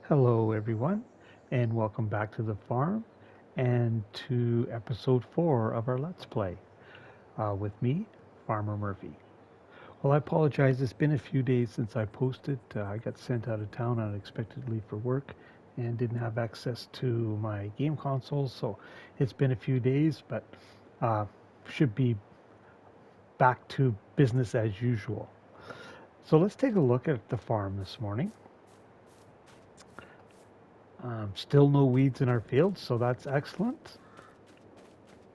Hello, everyone, and welcome back to the farm and to episode 4 of our Let's Play with me, Farmer Murphy. Well, I apologize. It's been a few days since I posted. I got sent out of town unexpectedly for work and didn't have access to my game console, so it's been a few days, but uh, should be back to business as usual. So let's take a look at the farm this morning. Still no weeds in our fields, so that's excellent.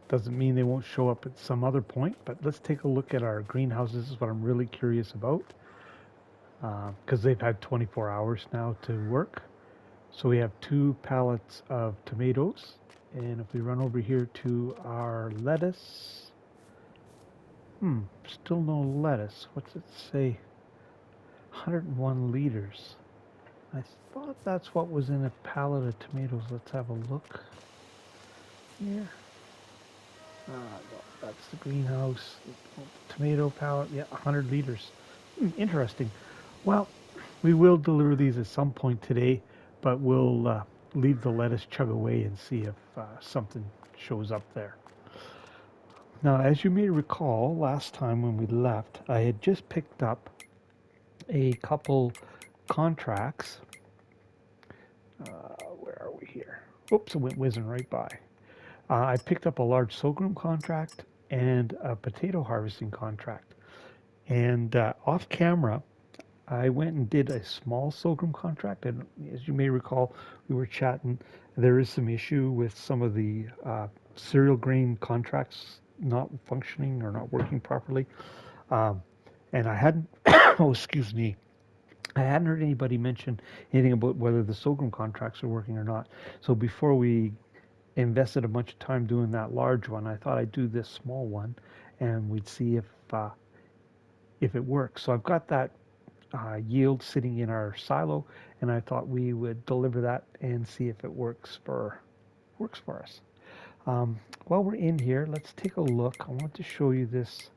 Doesn't mean they won't show up at some other point, but let's take a look at our greenhouses. This is what I'm really curious about because they've had 24 hours now to work. So we have 2 pallets of tomatoes. And if we run over here to our lettuce, still no lettuce. What's it say? 101 liters. I thought that's what was in a pallet of tomatoes. Let's have a look here. No, that's the greenhouse. Tomato pallet, yeah, 100 liters. Interesting. Well, we will deliver these at some point today, but we'll leave the lettuce chug away and see if something shows up there. Now, as you may recall, last time when we left, I had just picked up a couple contracts. Where are we here? Oops, it went whizzing right by. I picked up a large sorghum contract and a potato harvesting contract. And off camera, I went and did a small sorghum contract. And as you may recall, we were chatting. There is some issue with some of the cereal grain contracts not functioning or not working properly. Um, and I hadn't, oh, excuse me, I hadn't heard anybody mention anything about whether the sorghum contracts are working or not. So before we invested a bunch of time doing that large one, I thought I'd do this small one, and we'd see if it works. So I've got that yield sitting in our silo, and I thought we would deliver that and see if it works for us. While we're in here, let's take a look. I want to show you this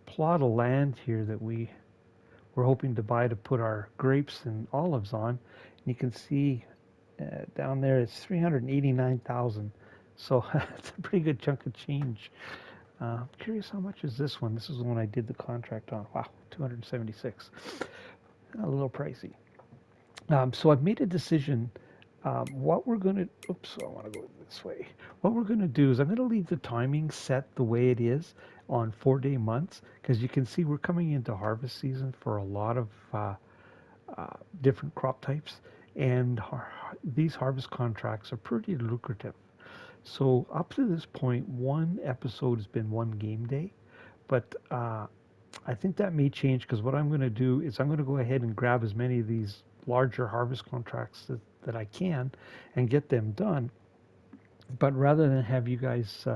plot of land here that we're hoping to buy to put our grapes and olives on. And you can see down there it's 389,000. So that's a pretty good chunk of change. I'm curious how much is this one. This is the one I did the contract on. Wow, 276. A little pricey. So I've made a decision. What we're going to, oops, I want to go this way. What we're going to do is I'm going to leave the timing set the way it is on 4-day months because you can see we're coming into harvest season for a lot of different crop types, and these harvest contracts are pretty lucrative. So up to this point, one episode has been one game day, but I think that may change because what I'm going to do is I'm going to go ahead and grab as many of these larger harvest contracts that I can and get them done. But rather than have you guys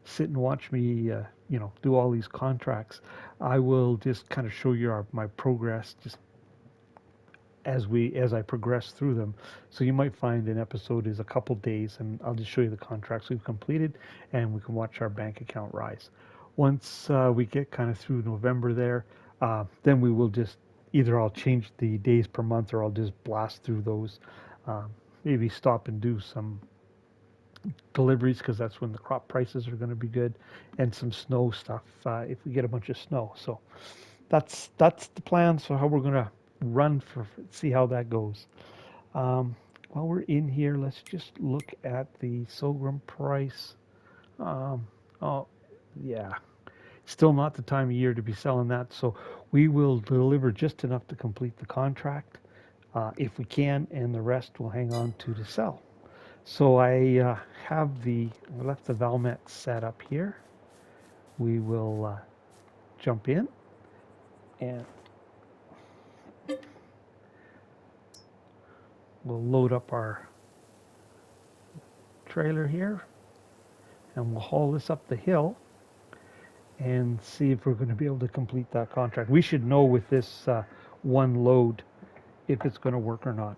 sit and watch me, do all these contracts, I will just kind of show you my progress just as I progress through them. So you might find an episode is a couple days, and I'll just show you the contracts we've completed, and we can watch our bank account rise. Once we get kind of through November there, then we will just either I'll change the days per month, or I'll just blast through those. Um, Maybe stop and do some deliveries because that's when the crop prices are going to be good, and some snow stuff if we get a bunch of snow. So that's the plan. So how we're going to run for see how that goes. While we're in here, let's just look at the sorghum price. Um, oh, yeah, still not the time of year to be selling that. So we will deliver just enough to complete the contract if we can, and the rest will hang on to sell. So I left the Valmet set up here. We will jump in and we'll load up our trailer here, and we'll haul this up the hill and see if we're going to be able to complete that contract. We should know with this one load if it's going to work or not.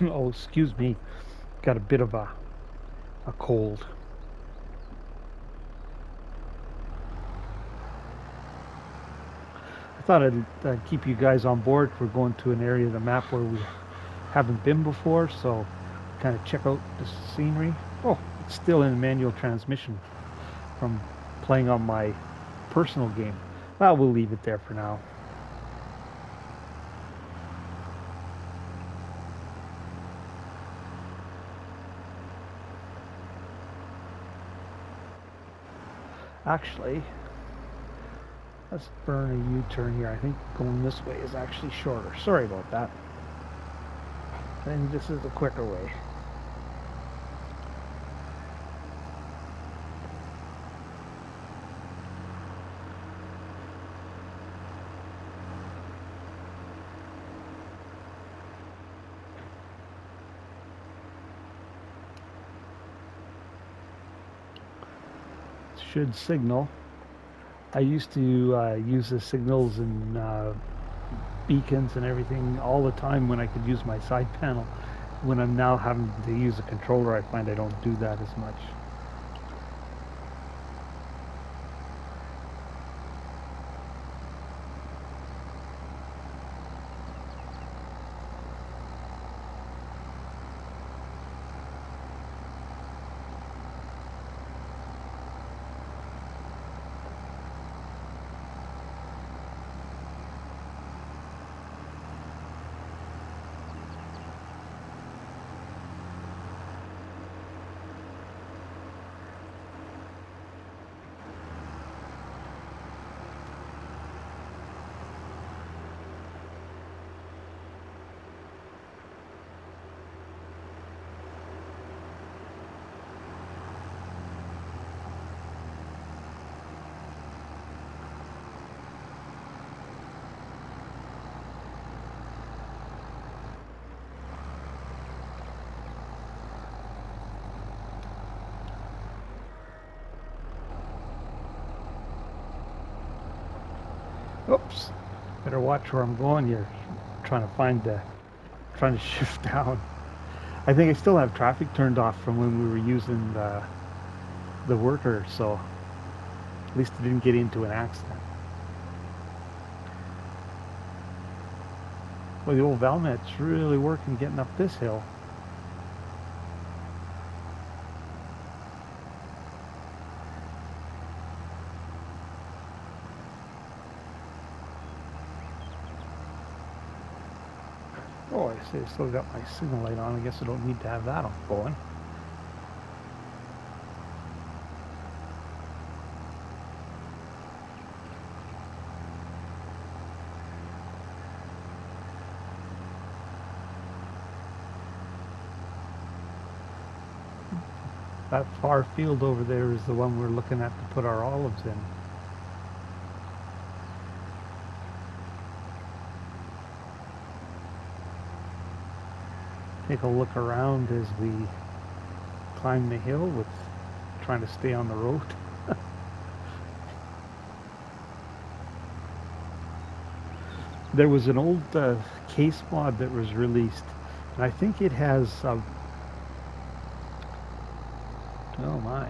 Oh, excuse me. Got a bit of a cold. thought I'd keep you guys on board. We're going to an area of the map where we haven't been before, so kind of check out the scenery. Oh, it's still in manual transmission from playing on my personal game. Well, we'll leave it there for now. Actually, let's burn a U-turn here. I think going this way is actually shorter. Sorry about that. I think this is the quicker way. Should signal. I used to use the signals and beacons and everything all the time when I could use my side panel. When I'm now having to use a controller, I find I don't do that as much. Oops, better watch where I'm going. You're trying to shift down. I think I still have traffic turned off from when we were using the worker, so at least I didn't get into an accident. Well, the old Valmet's really working getting up this hill. Oh, I see I still got my signal light on. I guess I don't need to have that on going. That far field over there is the one we're looking at to put our olives in. Take a look around as we climb the hill with trying to stay on the road. There was an old case mod that was released, and I think it has oh my.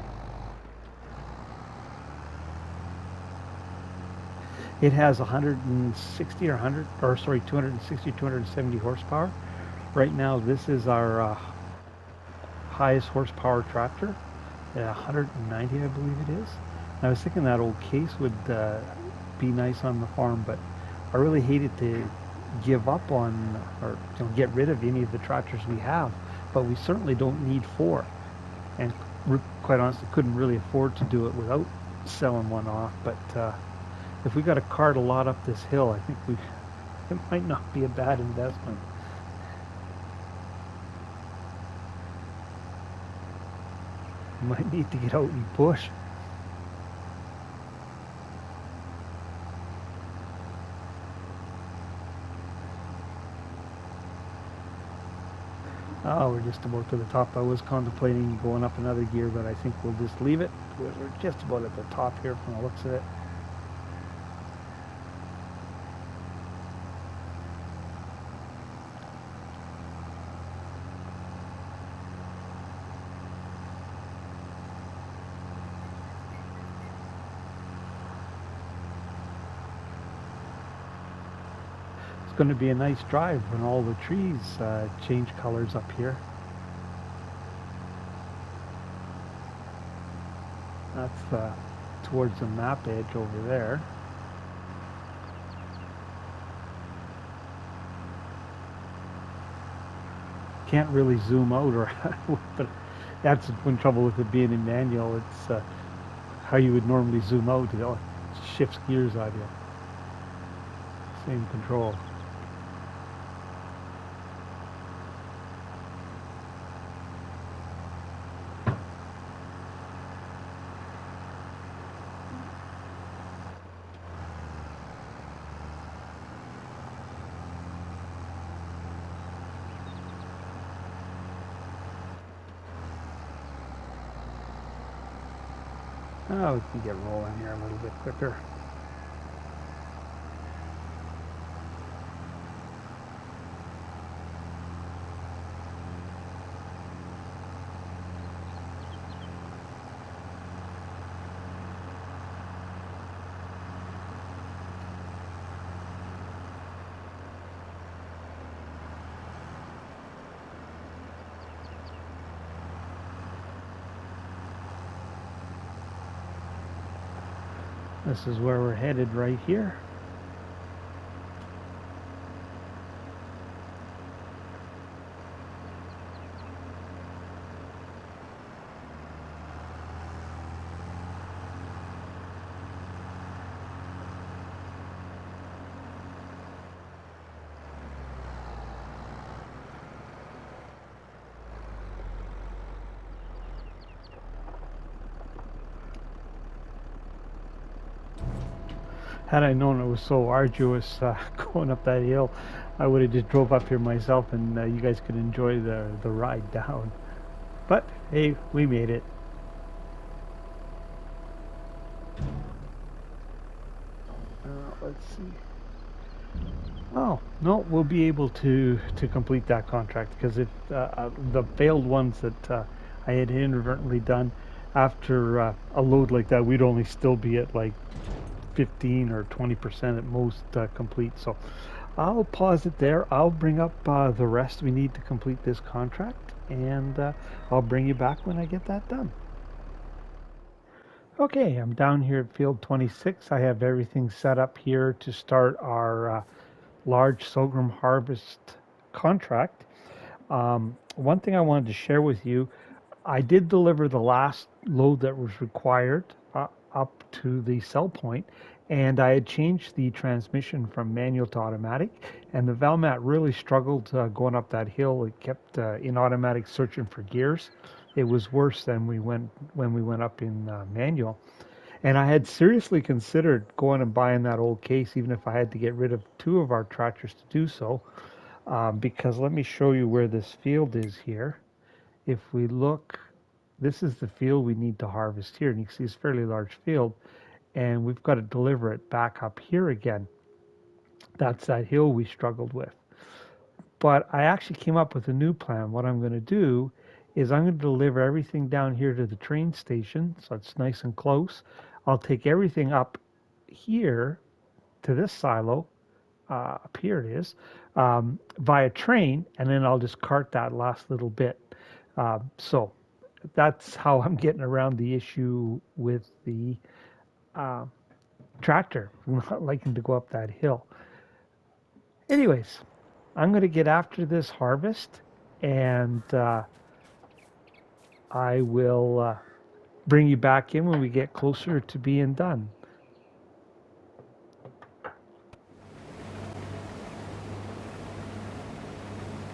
It has 160 or 100, or sorry, 260, 270 horsepower. Right now, this is our highest horsepower tractor, 190, I believe it is. And I was thinking that old case would be nice on the farm, but I really hated to give up on or get rid of any of the tractors we have, but we certainly don't need four. And quite honestly, couldn't really afford to do it without selling one off. But if we got to cart a lot up this hill, I think it might not be a bad investment. We might need to get out and push. Oh, we're just about to the top. I was contemplating going up another gear, but I think we'll just leave it. We're just about at the top here from the looks of it. going to be a nice drive when all the trees change colors up here. That's towards the map edge over there. Can't really zoom out, or but that's one trouble with it being in manual. It's how you would normally zoom out. It shifts gears on you. Same control. Oh, we can get rolling here a little bit quicker. This is where we're headed right here. Had I known it was so arduous going up that hill, I would have just drove up here myself, and you guys could enjoy the ride down. But hey, we made it. Let's see. Oh no, we'll be able to complete that contract, because it the failed ones that I had inadvertently done after a load like that, we'd only still be at like 15 or 20% at most complete. So I'll pause it there. I'll bring up the rest we need to complete this contract, and I'll bring you back when I get that done. Okay, I'm down here at field 26. I have everything set up here to start our large sorghum harvest contract. One thing I wanted to share with you, I did deliver the last load that was required up to the sell point, and I had changed the transmission from manual to automatic, and the Valmat really struggled going up that hill. It kept in automatic searching for gears. It was worse than when we went up in manual. And I had seriously considered going and buying that old case, even if I had to get rid of two of our tractors to do so, because let me show you where this field is here. If we look, this is the field we need to harvest here, and you can see it's a fairly large field, and we've got to deliver it back up here again. That's that hill we struggled with. But I actually came up with a new plan. What I'm going to do is I'm going to deliver everything down here to the train station, so it's nice and close. I'll take everything up here to this silo, up here it is, via train, and then I'll just cart that last little bit. So that's how I'm getting around the issue with the tractor not liking to go up that hill. Anyways, I'm going to get after this harvest, and I will bring you back in when we get closer to being done.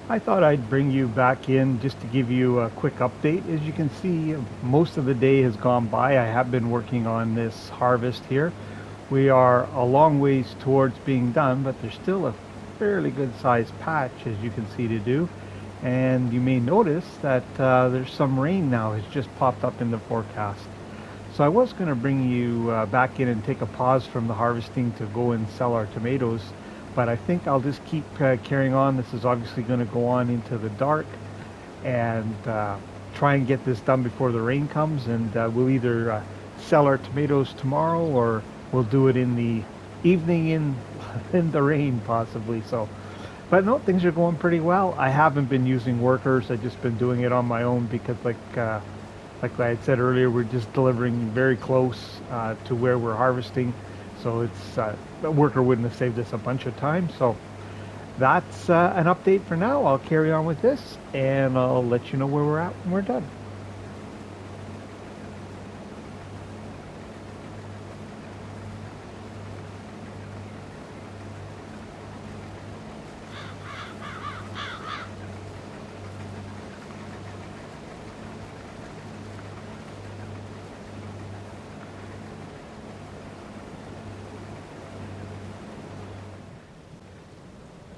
I thought I'd bring you back in just to give you a quick update. As you can see, most of the day has gone by. I have been working on this harvest here. We are a long ways towards being done, but there's still a fairly good sized patch, as you can see, to do. And you may notice that there's some rain now has just popped up in the forecast. So I was going to bring you back in and take a pause from the harvesting to go and sell our tomatoes, but I think I'll just keep carrying on. This is obviously going to go on into the dark, and try and get this done before the rain comes, and we'll either sell our tomatoes tomorrow, or we'll do it in the evening in in the rain possibly. So, but no, things are going pretty well. I haven't been using workers. I've just been doing it on my own because like I had said earlier, we're just delivering very close to where we're harvesting. So it's a worker wouldn't have saved us a bunch of time. So that's an update for now. I'll carry on with this and I'll let you know where we're at when we're done.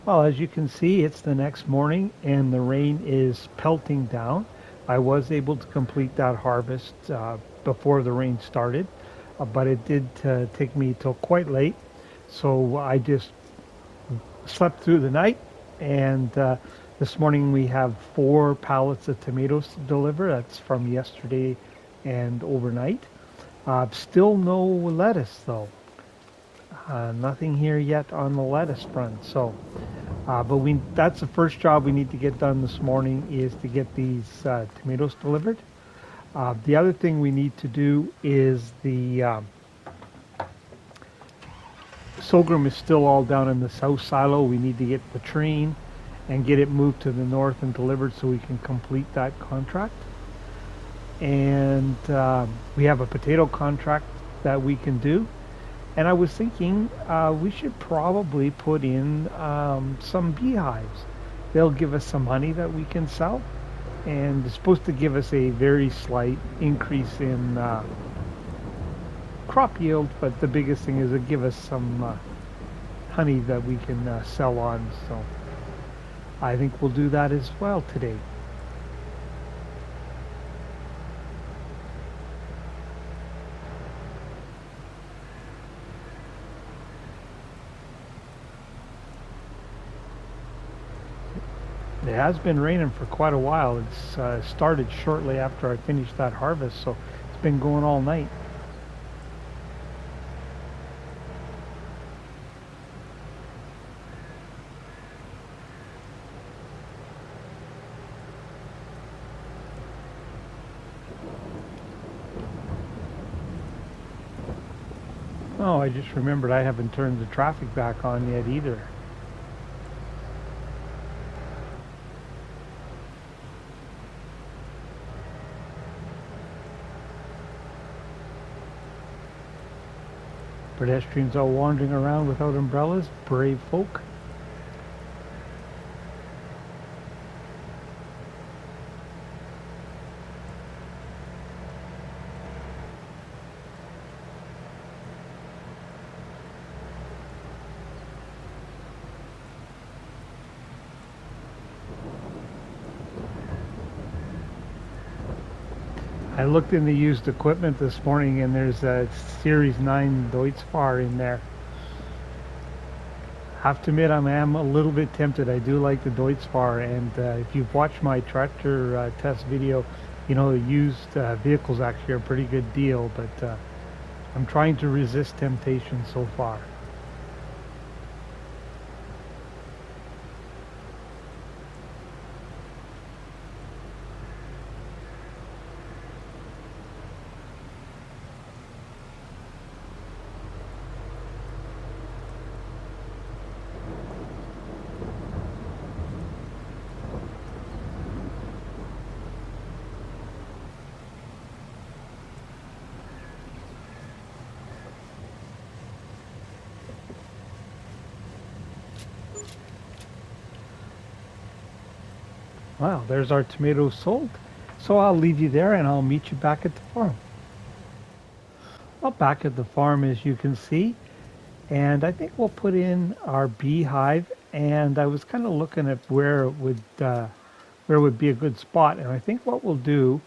Well, as you can see, it's the next morning and the rain is pelting down. I was able to complete that harvest before the rain started, but it did take me till quite late. So I just slept through the night, and this morning we have 4 pallets of tomatoes to deliver. That's from yesterday and overnight. Still no lettuce though. Nothing here yet on the lettuce front. So, but that's the first job we need to get done this morning is to get these tomatoes delivered. The other thing we need to do is the sorghum is still all down in the south silo. We need to get the train and get it moved to the north and delivered so we can complete that contract. And we have a potato contract that we can do. And I was thinking we should probably put in some beehives. They'll give us some honey that we can sell. And it's supposed to give us a very slight increase in crop yield, but the biggest thing is it give us some honey that we can sell on. So I think we'll do that as well today. It has been raining for quite a while. It's started shortly after I finished that harvest, so it's been going all night. Oh, I just remembered I haven't turned the traffic back on yet either. Pedestrians all wandering around without umbrellas, brave folk. I looked in the used equipment this morning and there's a Series 9 Deutz-Fahr in there. Have to admit I am a little bit tempted. I do like the Deutz-Fahr, and if you've watched my tractor test video, you know the used vehicles actually are a pretty good deal, but I'm trying to resist temptation so far. Wow, there's our tomatoes sold. So I'll leave you there and I'll meet you back at the farm. Well, back at the farm as you can see, and I think we'll put in our beehive, and I was kind of looking at where would be a good spot, and I think what we'll do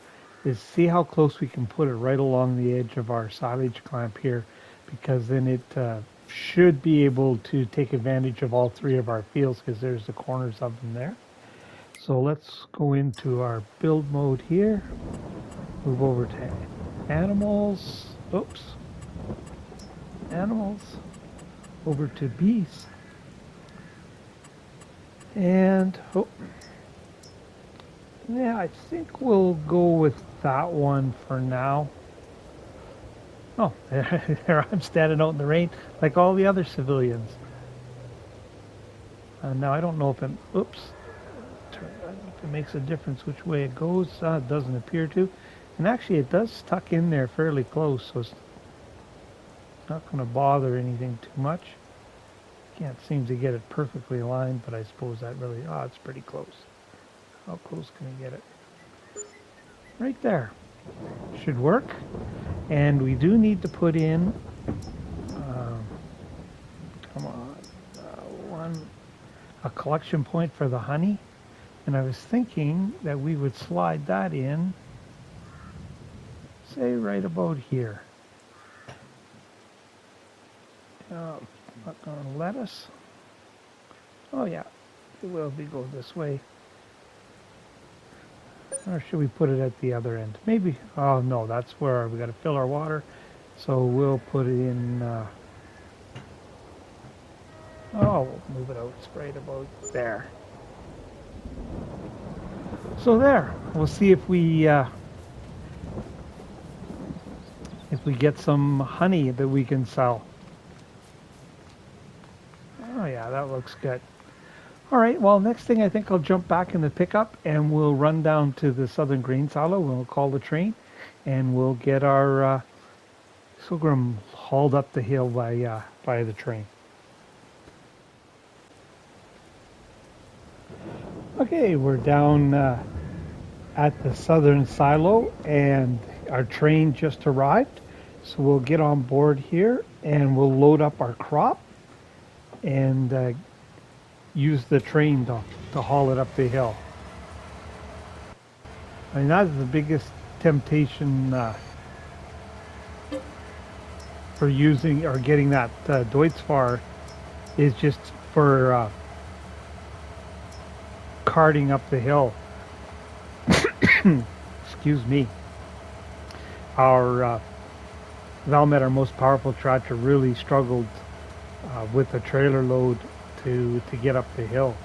is see how close we can put it right along the edge of our silage clamp here, because then it should be able to take advantage of all 3 of our fields because there's the corners of them there. So let's go into our build mode here, move over to animals, oops, animals, over to bees. And, oh, yeah, I think we'll go with that one for now. Oh, there I'm standing out in the rain like all the other civilians. Now I don't know if it, oops, if it makes a difference which way it goes. It doesn't appear to. And actually it does tuck in there fairly close, so it's not going to bother anything too much. Can't seem to get it perfectly aligned, but I suppose that really, it's pretty close. How close can I get it? Right there. Should work. And we do need to put in, come on, a collection point for the honey. And I was thinking that we would slide that in, say right about here. Not going to let us. Oh yeah, it will be go this way. Or should we put it at the other end? Maybe, oh no, that's where we got to fill our water. So we'll put it in, we'll move it out right about there. So there, we'll see if we get some honey that we can sell. Oh yeah, that looks good. All right, well, next thing I think I'll jump back in the pickup and we'll run down to the Southern Grain Silo. We'll call the train and we'll get our sorghum hauled up the hill by the train. Okay, we're down at the Southern Silo and our train just arrived. So we'll get on board here and we'll load up our crop and use the train to haul it up the hill. I mean, that's the biggest temptation for using or getting that Deutz is just for carting up the hill. Excuse me. Our Valmet, our most powerful tractor, really struggled with the trailer load to get up the hill.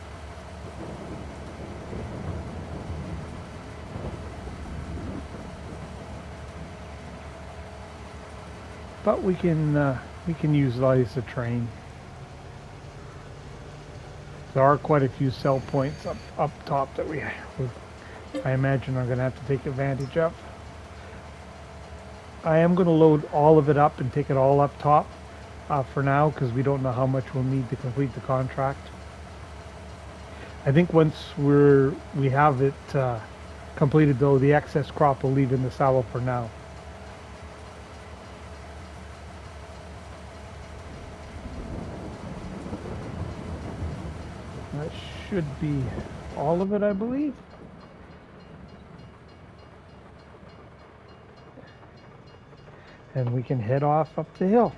But we can utilize the train. There are quite a few sell points up top that I imagine are going to have to take advantage of. I am going to load all of it up and take it all up top for now because we don't know how much we'll need to complete the contract. I think once we have it completed though, the excess crop will leave in the silo for now. That should be all of it, I believe. And we can head off up the hill.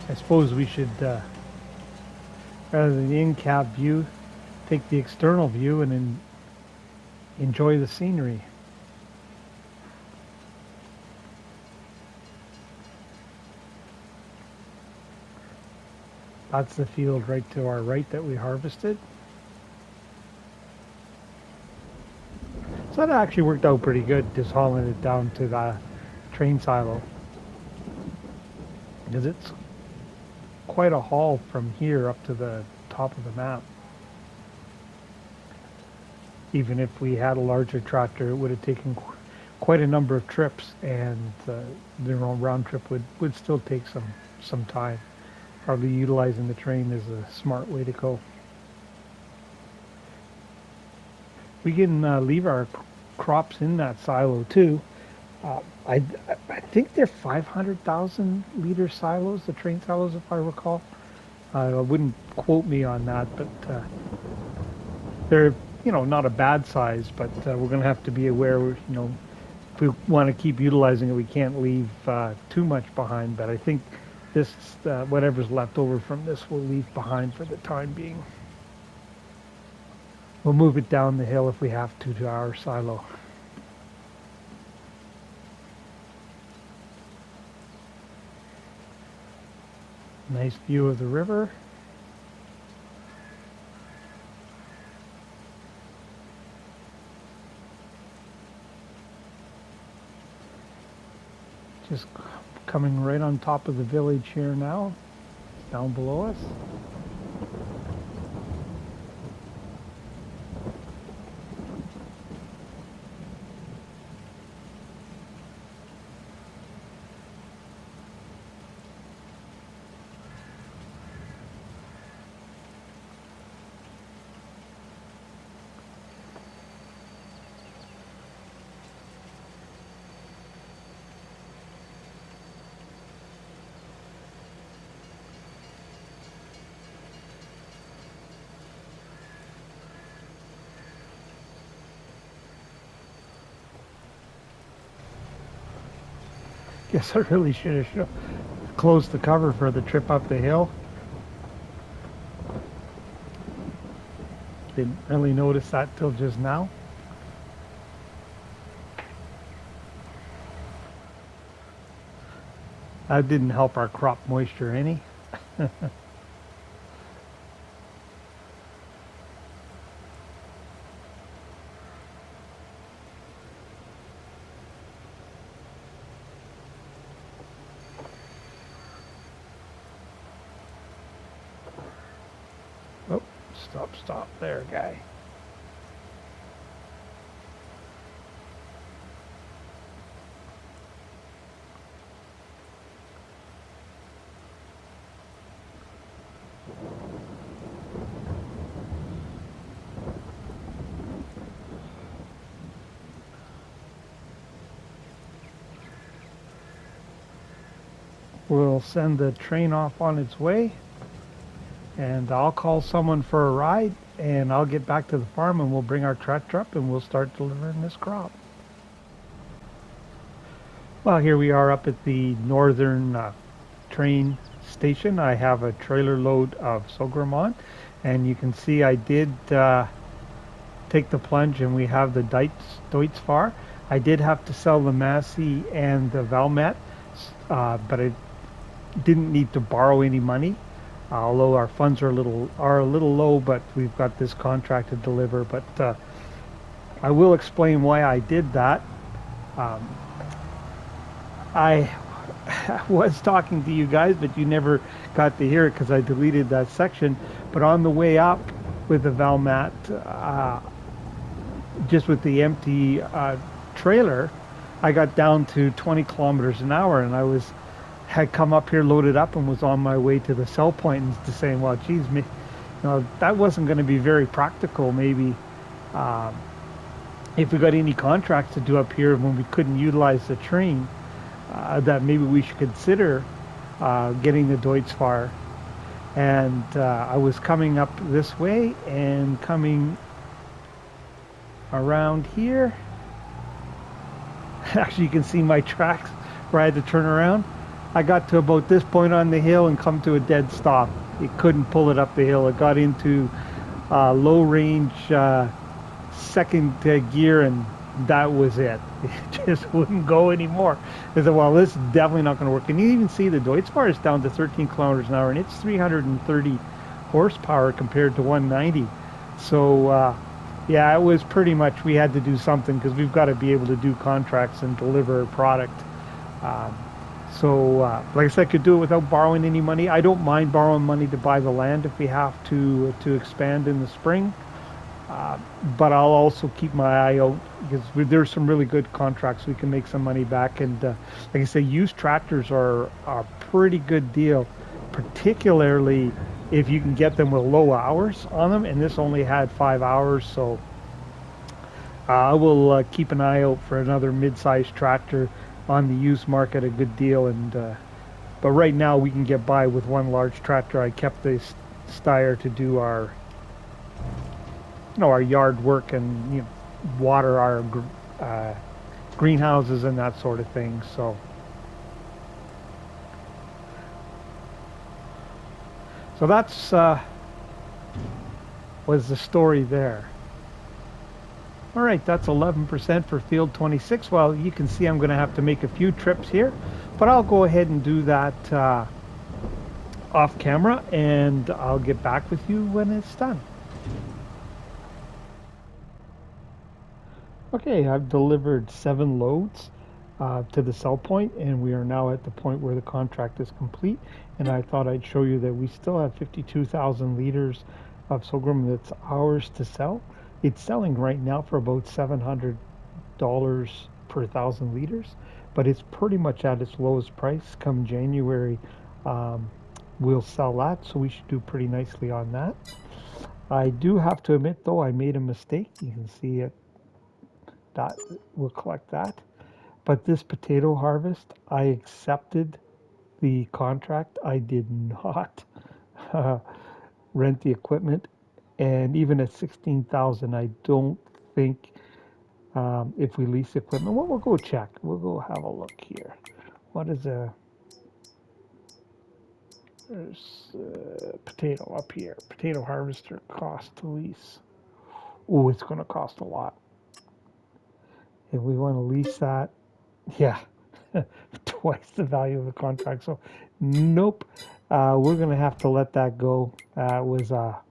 I suppose we should, rather than the in-cab view, take the external view and enjoy the scenery. That's the field right to our right that we harvested. So that actually worked out pretty good, just hauling it down to the train silo. Because it's quite a haul from here up to the top of the map. Even if we had a larger tractor, it would have taken quite a number of trips, and the round trip would still take some time. Probably utilizing the train is a smart way to go. We can leave our crops in that silo too. I think they're 500,000 liter silos, the train silos, if I recall. I wouldn't quote me on that, but they're not a bad size. But we're going to have to be aware. If we want to keep utilizing it, we can't leave too much behind. But I think this whatever's left over from this we'll leave behind for the time being. We'll move it down the hill if we have to our silo. Nice view of the river. Just coming right on top of the village here now, down below us. Guess I really should have closed the cover for the trip up the hill. Didn't really notice that till just now. That didn't help our crop moisture any. Oh, stop there, guy. We'll send the train off on its way, and I'll call someone for a ride, and I'll get back to the farm, and we'll bring our tractor up, and we'll start delivering this crop. Well, here we are up at the northern train station. I have a trailer load of sorghum on, and you can see I did take the plunge, and we have the Deutz-Fahr. I did have to sell the Massey and the Valmet, but I didn't need to borrow any money, although our funds are a little low, but we've got this contract to deliver. But I will explain why I did that. I was talking to you guys, but you never got to hear it because I deleted that section. But on the way up with the Valmet, just with the empty trailer, I got down to 20 kilometers an hour, and I had come up here loaded up and was on my way to the sell point, and to saying, well, geez, that wasn't going to be very practical. Maybe if we got any contracts to do up here when we couldn't utilize the train, that maybe we should consider getting the Deutz-Fahr. And I was coming up this way and coming around here. Actually, you can see my tracks where I had to turn around. I got to about this point on the hill and come to a dead stop. It couldn't pull it up the hill. It got into low range second gear, and that was it. It just wouldn't go anymore. I said, well, this is definitely not going to work. And you even see the Deutz-Fahr is down to 13 kilometers an hour, and it's 330 horsepower compared to 190. So yeah, it was pretty much, we had to do something because we've got to be able to do contracts and deliver a product. Like I said, I could do it without borrowing any money. I don't mind borrowing money to buy the land if we have to expand in the spring. But I'll also keep my eye out because there's some really good contracts we can make some money back. And like I say, used tractors are a pretty good deal, particularly if you can get them with low hours on them. And this only had 5 hours, so I will keep an eye out for another mid-sized tractor on the used market, a good deal. And but right now we can get by with one large tractor. I kept the Steyr to do our yard work and water our greenhouses and that sort of thing. So that's was the story there. All right, that's 11% for field 26. Well, you can see I'm going to have to make a few trips here, but I'll go ahead and do that off camera, and I'll get back with you when it's done. Okay, I've delivered 7 loads to the sell point, and we are now at the point where the contract is complete. And I thought I'd show you that we still have 52,000 liters of sorghum that's ours to sell. It's selling right now for about $700 per 1,000 liters, but it's pretty much at its lowest price. Come January, um, we'll sell that, so we should do pretty nicely on that. I do have to admit, though, I made a mistake. You can see it. That we'll collect that. But this potato harvest, I accepted the contract. I did not uh, rent the equipment, and even at 16,000, I don't think if we lease equipment, well, we'll go check. We'll go have a look here. What is a there's a potato up here? Potato harvester cost to lease. Oh, it's going to cost a lot. If we want to lease that, yeah, twice the value of the contract. So, nope, we're gonna have to let that go. That was oh,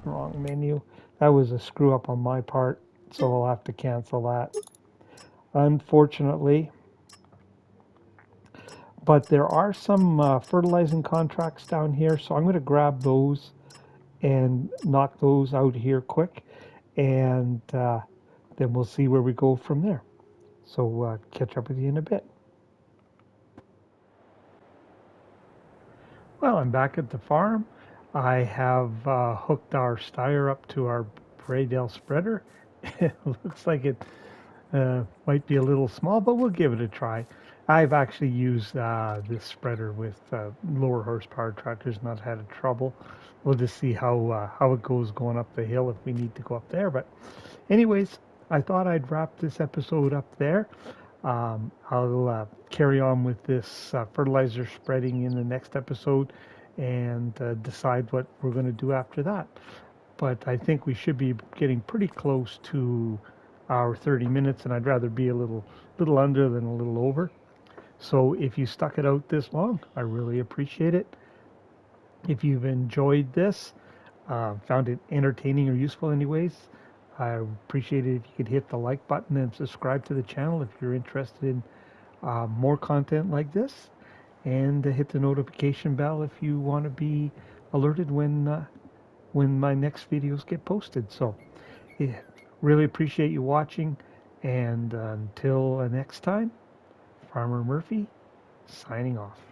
wrong menu. That was a screw up on my part, so I'll have to cancel that. Unfortunately, but there are some fertilizing contracts down here, so I'm gonna grab those and knock those out here quick, and then we'll see where we go from there. So catch up with you in a bit. Well, I'm back at the farm. I have hooked our styer up to our Braydale spreader. It looks like it might be a little small, but we'll give it a try. I've actually used this spreader with lower horsepower tractors, not had a trouble. We'll just see how it goes going up the hill if we need to go up there. But anyways, I thought I'd wrap this episode up there. I'll carry on with this fertilizer spreading in the next episode and decide what we're going to do after that. But I think we should be getting pretty close to our 30 minutes, and I'd rather be a little under than a little over. So if you stuck it out this long, I really appreciate it. If you've enjoyed this, found it entertaining or useful anyways, I appreciate it if you could hit the like button and subscribe to the channel if you're interested in more content like this, and hit the notification bell if you want to be alerted when my next videos get posted. So, yeah, really appreciate you watching, and until next time, Farmer Murphy signing off.